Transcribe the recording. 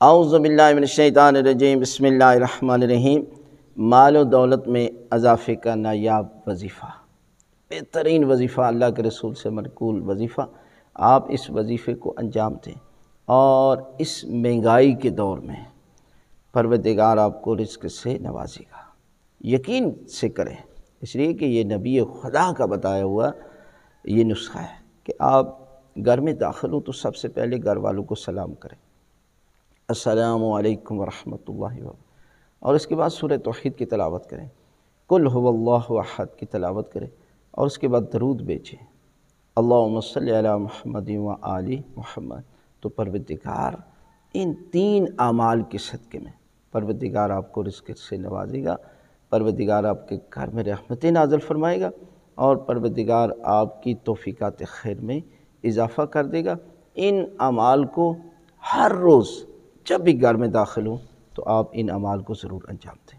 اعوذ باللہ من الشیطان الرجیم، بسم اللہ الرحمن الرحیم۔ مال و دولت میں اضافے کا نایاب وظیفہ، بہترین وظیفہ، اللہ کے رسول سے منقول وظیفہ۔ آپ اس وظیفے کو انجام دیں، اور اس مہنگائی کے دور میں پروردگار آپ کو رزق سے نوازے گا۔ یقین سے کریں، اس لیے کہ یہ نبی خدا کا بتایا ہوا یہ نسخہ ہے کہ آپ گھر میں داخل ہوں تو سب سے پہلے گھر والوں کو سلام کریں، السلام علیکم ورحمۃ اللہ وبرکاتہ، اور اس کے بعد سورہ توحید کی تلاوت کریں، قل هو اللہ احد کی تلاوت کریں، اور اس کے بعد درود بھیجیں، اللہم صلی علی محمد و آل محمد۔ تو پروردگار ان تین اعمال کے صدقے میں پروردگار آپ کو رزق سے نوازے گا، پروردگار آپ کے گھر میں رحمتیں نازل فرمائے گا، اور پروردگار آپ کی توفیقات خیر میں اضافہ کر دے گا۔ ان اعمال کو ہر روز جب بھی گھر میں داخل ہوں تو آپ ان اعمال کو ضرور انجام دیں۔